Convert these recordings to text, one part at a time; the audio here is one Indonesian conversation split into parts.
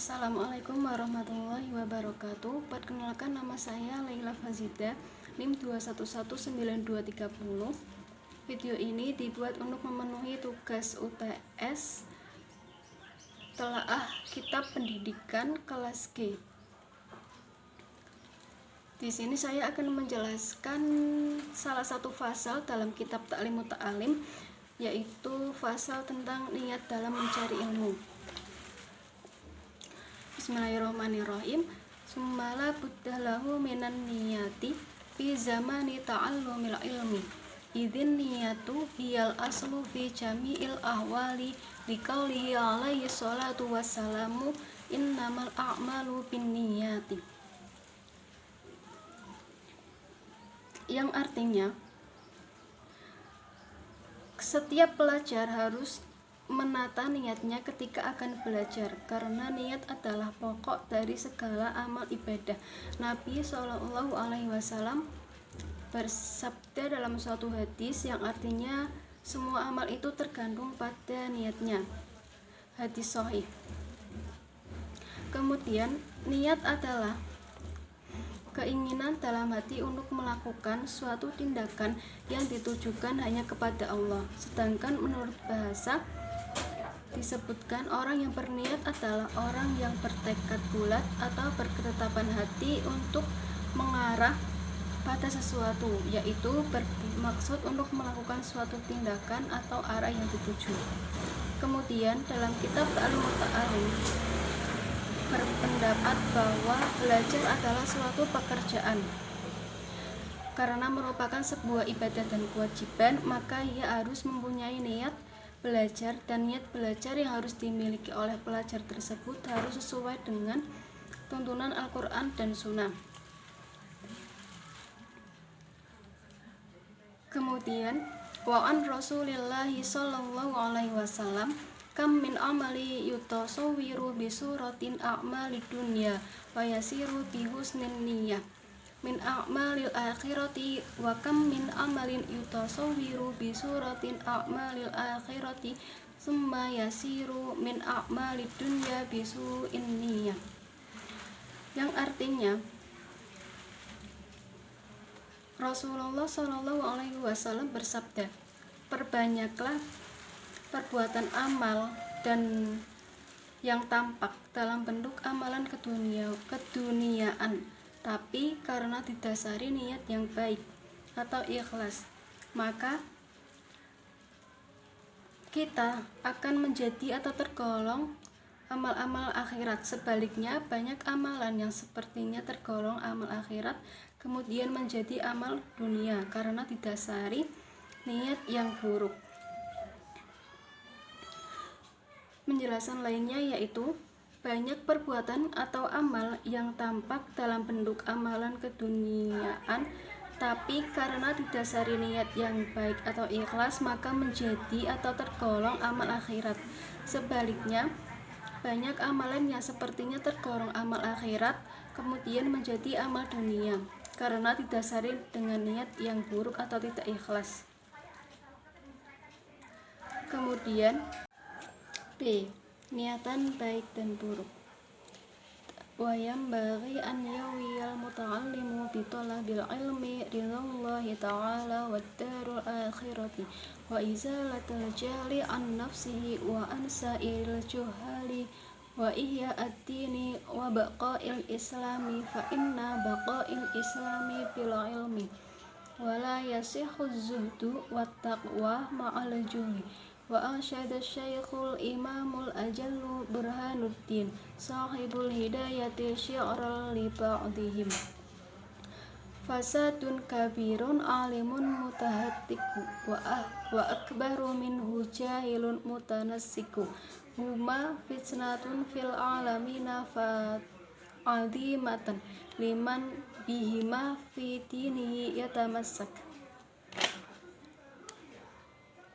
Assalamualaikum warahmatullahi wabarakatuh. Perkenalkan, nama saya Laila Fazida, NIM 2119230. Video ini dibuat untuk memenuhi tugas UTS Telaah Kitab Pendidikan kelas G. Di sini saya akan menjelaskan salah satu fasal dalam kitab Ta'lim Muta'alim, yaitu fasal tentang niat dalam mencari ilmu. Bismillahirrahmanirrahim. Summala buddalahu minan niyati fi zamani ta'allumil ilmi. Idzin niyatu hiyal aslu fi jami'il ahwali liqaulihi alaihi salatu wassalamu innamal a'malu binniyati. Yang artinya, setiap pelajar harus menata niatnya ketika akan belajar, karena niat adalah pokok dari segala amal ibadah. Nabi SAW bersabda dalam suatu hadis yang artinya semua amal itu tergantung pada niatnya. Hadis sahih. Kemudian, niat adalah keinginan dalam hati untuk melakukan suatu tindakan yang ditujukan hanya kepada Allah. Sedangkan menurut bahasa disebutkan orang yang berniat adalah orang yang bertekad bulat atau berketetapan hati untuk mengarah pada sesuatu, yaitu bermaksud untuk melakukan suatu tindakan atau arah yang dituju. Kemudian dalam kitab Ta'lim Muta'alim berpendapat bahwa belajar adalah suatu pekerjaan. Karena merupakan sebuah ibadah dan kewajiban, maka ia harus mempunyai niat belajar, dan niat belajar yang harus dimiliki oleh pelajar tersebut harus sesuai dengan tuntunan Al-Quran dan Sunnah. Kemudian, wa'an Rasulillahi sallallahu alaihi wasallam kam min amali yutasawwiru bisuratin a'mali dunya wa yasiru bihusnin niyyah min a'malil akhirati wa kam min amalin yutasawwiru bisuratin a'malil akhirati summa yasiru min a'malid dunya bisu'in niyyah. Yang artinya, Rasulullah SAW bersabda, perbanyaklah perbuatan amal dan yang tampak dalam bentuk amalan keduniaan, tapi karena didasari niat yang baik atau ikhlas, maka kita akan menjadi atau tergolong amal-amal akhirat. Sebaliknya, banyak amalan yang sepertinya tergolong amal akhirat kemudian menjadi amal dunia karena didasari niat yang buruk. Penjelasan lainnya yaitu, banyak perbuatan atau amal yang tampak dalam bentuk amalan keduniaan, tapi karena didasari niat yang baik atau ikhlas, maka menjadi atau tergolong amal akhirat. Sebaliknya, banyak amalan yang sepertinya tergolong amal akhirat kemudian menjadi amal dunia karena didasari dengan niat yang buruk atau tidak ikhlas. Kemudian B. Niatan baik dan buruk. Wa yambaghi an yawiyal muta'allimu bi talabil ilmi ridallahi ta'ala wad darul akhirati wa izalatul jahli an nafsihi wa an sa'il juhali wa ihya ad-dini wa baqa'il islami fa inna baqa'il islami bil ilmi wa la yasihhu zuhdu wat taqwa ma'al juhli. Wa arsyada syekhul imamul ajallu burhanuddin sahibul hidayati syi'ral li ba'dihim fasadun kabirun alimun mutahattiku wa akbaru minhu jahilun mutanassiku huma fitnatun fil alamina fa'adhimatan liman bihima fi dinihi yatamassak.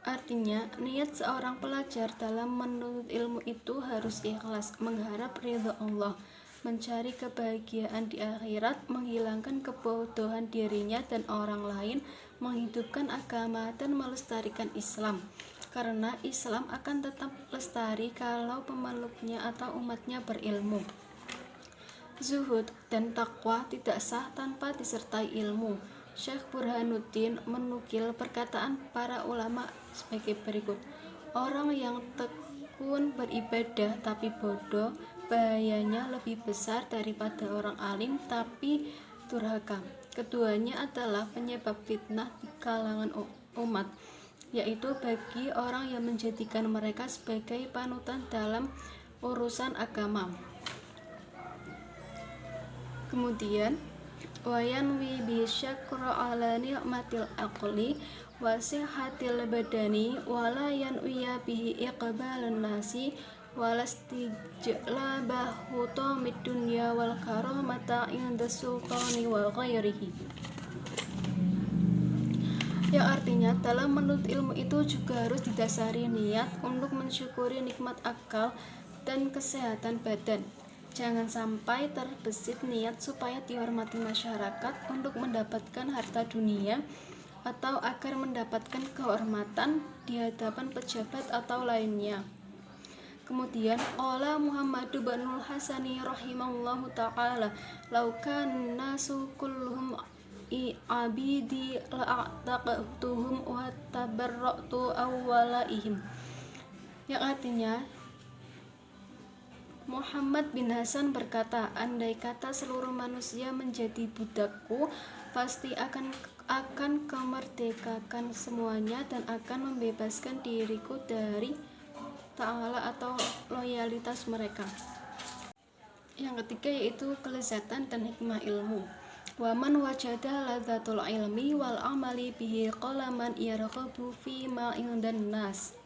Artinya, niat seorang pelajar dalam menuntut ilmu itu harus ikhlas, mengharap ridha Allah, mencari kebahagiaan di akhirat, menghilangkan kebodohan dirinya dan orang lain, menghidupkan agama dan melestarikan Islam. karena Islam akan tetap lestari kalau pemeluknya atau umatnya berilmu. Zuhud dan takwa tidak sah tanpa disertai ilmu. Syekh Burhanuddin menukil perkataan para ulama sebagai berikut. Orang yang tekun beribadah tapi bodoh, bahayanya lebih besar daripada orang alim tapi durhaka. Keduanya adalah penyebab fitnah di kalangan umat, yaitu bagi orang yang menjadikan mereka sebagai panutan dalam urusan agama. Kemudian wayanwi bi syakra ala ni'matil aqli wa sihhatil badani wala yanwiya bihi iqbalan nasi walastijlabahu tamid dunya wal karamata inda sultani wa ghairihi. Yang artinya dalam menuntut ilmu itu juga harus didasari niat untuk mensyukuri nikmat akal dan kesehatan badan. Jangan sampai terbesit niat supaya dihormati masyarakat untuk mendapatkan harta dunia atau agar mendapatkan kehormatan di hadapan pejabat atau lainnya. Kemudian qala Muhammadu binul Hasani rahimahullahu ta'ala law kana nasu kulluhum abidi la'ataqtuhum wa tabarra'tu awwalaihim. Yang artinya Muhammad bin Hasan berkata, andai kata seluruh manusia menjadi budakku, pasti akan kemerdekakan semuanya dan akan membebaskan diriku dari ta'ala atau loyalitas mereka. Yang ketiga yaitu kelezatan dan hikmah ilmu. Waman wajada ladzatul ilmi wal amali bihi qala man yarghabu fi ma indan nas.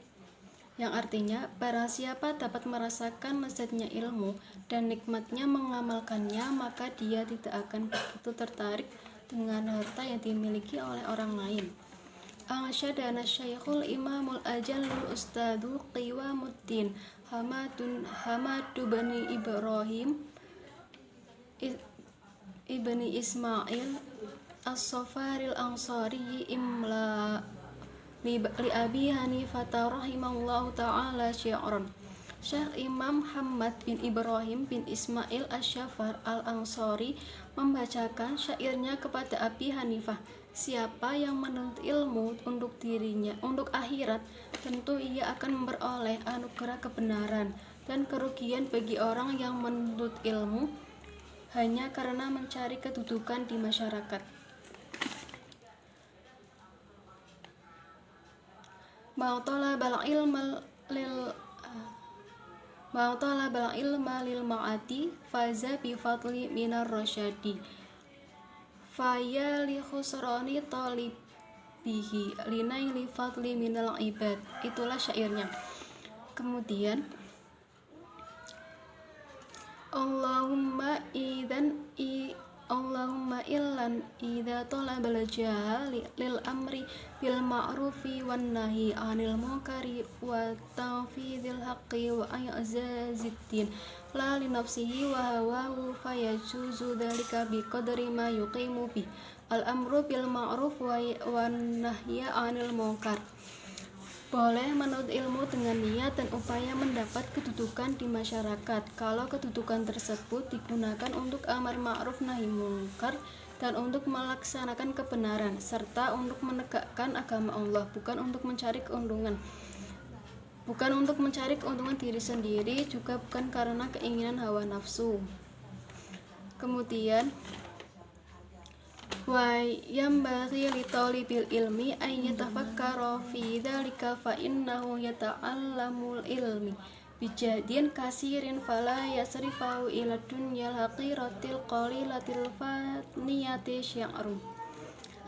Yang artinya barang siapa dapat merasakan lezatnya ilmu dan nikmatnya mengamalkannya, maka dia tidak akan begitu tertarik dengan harta yang dimiliki oleh orang lain. Ansyadana Syekhul Imamul Ajallul Ustadu Qiwamuddin Hamadu bani Ibrahim ibni Ismail As-Safaril Ansari imla li Abi Hanifah rahimahullahu ta'ala syi'ran. Syekh Imam Muhammad bin Ibrahim bin Ismail Asy-Syafar Al-Ansari membacakan syairnya kepada Abi Hanifah. Siapa yang menuntut ilmu untuk dirinya, untuk akhirat, tentu ia akan memperoleh anugerah kebenaran, dan kerugian bagi orang yang menuntut ilmu hanya karena mencari kedudukan di masyarakat. Ma'talabal ilma lil ma'ati faza bi fadli minar rasyadi faya li khusrani talibihi linaili fadli minal ibad. Itulah syairnya. Kemudian Allahumma illan idza talabal jahali lil amri bil ma'rufi wan nahi 'anil munkari wa tanfidhil haqqi wa ayaziddin la li nafsihi wa hawahu fayajuzu dzalika bi qadri ma yuqimu bi al amru bil ma'ruf wan nahyi 'anil munkar. Boleh menuntut ilmu dengan niat dan upaya mendapat kedudukan di masyarakat kalau kedudukan tersebut digunakan untuk amar ma'ruf nahi munkar dan untuk melaksanakan kebenaran serta untuk menegakkan agama Allah, bukan untuk mencari keuntungan diri sendiri, juga bukan karena keinginan hawa nafsu. Kemudian wa yambaghi li talibil ilmi ay yatafakkara fi dzalika fa innahu yata'allamul ilmi bijahdin kasirin fala yasrifahu ila dunyal haqiratil qalilatil faniyati sya'rum.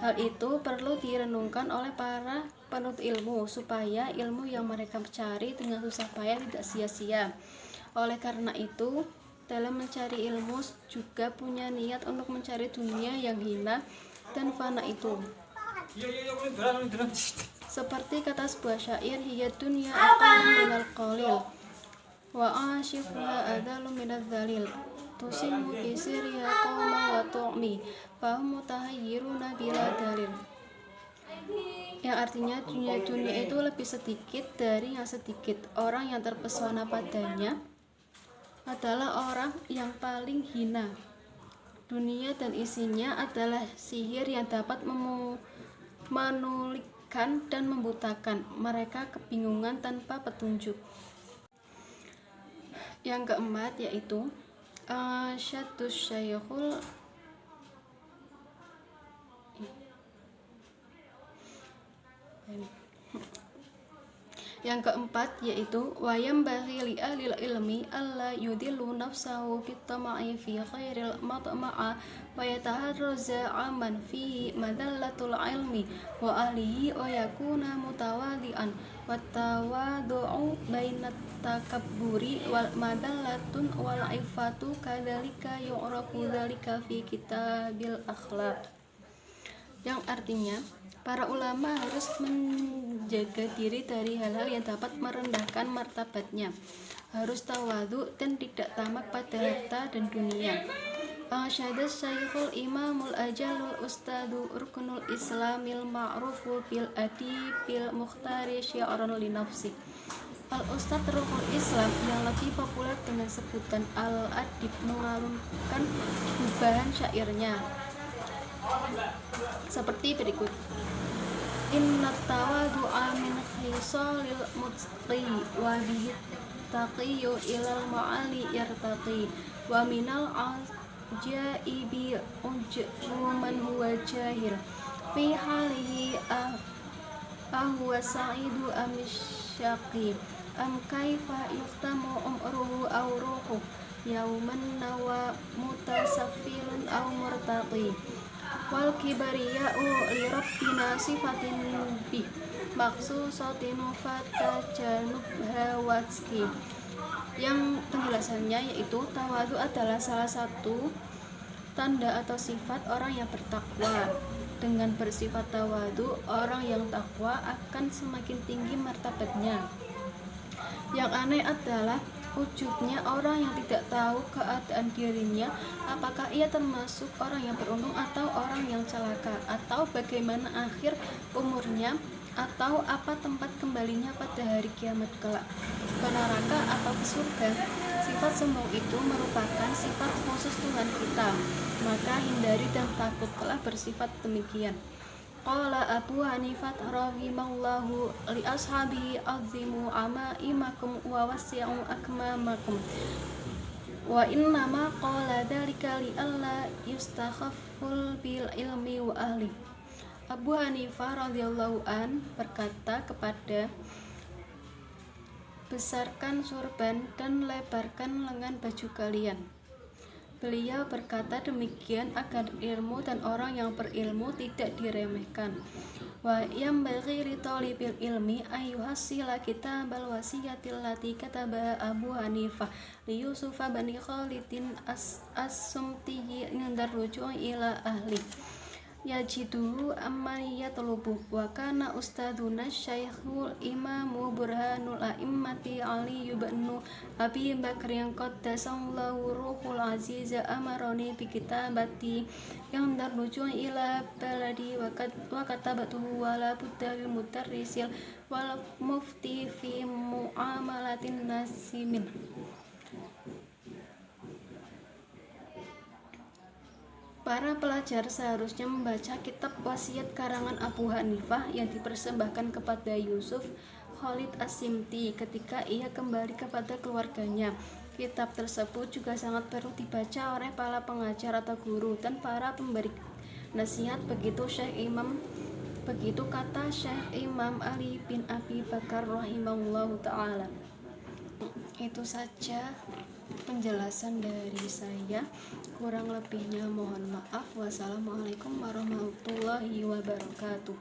Hal itu perlu direnungkan oleh para penuntut ilmu supaya ilmu yang mereka cari dengan susah payah tidak sia-sia. Oleh karena itu, dalam mencari ilmu juga punya niat untuk mencari dunia yang hina dan fana itu. Seperti kata sebuah syair, hiya dunya aqallu minal qalil wa ashifuha adalu minadz dzalil tusimu bi sirriha qauma wa tu'mi fahum mutahayyiruna bila dalil. yang artinya dunia itu lebih sedikit dari yang sedikit. Orang yang terpesona padanya adalah orang yang paling hina. Dunia dan isinya adalah sihir yang dapat menulikkan dan membutakan. Mereka kebingungan tanpa petunjuk. Yang keempat yaitu Syadus Syaikhul Yang keempat yaitu wayam bagi li ahlil ilmi alla yudillu nafsahu bitama'i fi khairil matma'a wa yataharraza aman fihi madallatul ilmi wa ahlihi wa yakuna mutawadi'an wa tawadu'u bainat takabburi wal madallatun wal ifatu kadzalika yu'rafu dzalika fi kitabil akhlaq. Yang artinya para ulama harus menjaga diri dari hal-hal yang dapat merendahkan martabatnya, harus tawadhu dan tidak tamak pada harta dan dunia. Syahadat Syekhul Imamul Ajalul Ustadu Rukunul Islamil Ma'rufu bil Adi bil Mukhtari Syi'ran li nafsi. Al-Ustad Ruhul Islam yang lebih populer dengan sebutan Al-Adib mengalunkan gubahan syairnya seperti berikut. Inna tawadu'a min khisalil mutqi wa bihi taqiyu ilal ma'ali yartaqi wa minal ajaibi ujbu man huwa jahil fi halihi huwa sa'idu am syaqi am kaifa yuhtamu umruhu aw ruhu yauman nawa mutasaffilun aw murtaqi wal kibariya'u li rabbina sifatin bih maksusatin fatajanubha watski. Yang penjelasannya yaitu tawadhu adalah salah satu tanda atau sifat orang yang bertakwa. Dengan bersifat tawadhu, orang yang takwa akan semakin tinggi martabatnya. Yang aneh adalah ujubnya orang yang tidak tahu keadaan dirinya, apakah ia termasuk orang yang beruntung atau orang yang celaka, atau bagaimana akhir umurnya, atau apa tempat kembalinya pada hari kiamat kelak, ke neraka atau ke surga. Sifat sombong itu merupakan sifat khusus Tuhan kita, maka hindari dan takutlah bersifat demikian. Qala Abu Hanifah rahimallahu li ashabihi azimu amaimakum wa wasi'u akmamakum wa innama qala dzalika li alla yustakhafful bil ilmi wa ahli. Abu Hanifah radhiyallahu an berkata kepada besarkan surban dan lebarkan lengan baju kalian. Beliau berkata demikian agar ilmu dan orang yang berilmu tidak diremehkan. Wa yambaghi li talibil ilmi ayyuhassila kitabal wasiyatil lati kataba Abu Hanifah li Yusuf bani Khalidin as-Sumti inda ruju'i ila ahli yajiduhu amman yatlubu wa kana ustaduna Syekhul Imamu Burhanul A'immati Ali ibn Abi Bakr yang qaddasallahu ruhul aziz amaroni bi kitabati yang darruju ila baladi wa katabatuhu wala budda lil mudarrisil wal mufti fi muamalatin nasimin. Para pelajar seharusnya membaca kitab wasiat karangan Abu Hanifah yang dipersembahkan kepada Yusuf Khalid As-Simti ketika ia kembali kepada keluarganya. Kitab tersebut juga sangat perlu dibaca oleh para pengajar atau guru dan para pemberi nasihat. Begitu kata Syekh Imam Ali bin Abi Bakar rahimahullahu ta'ala. Itu saja penjelasan dari saya, kurang lebihnya mohon maaf. Wassalamualaikum warahmatullahi wabarakatuh.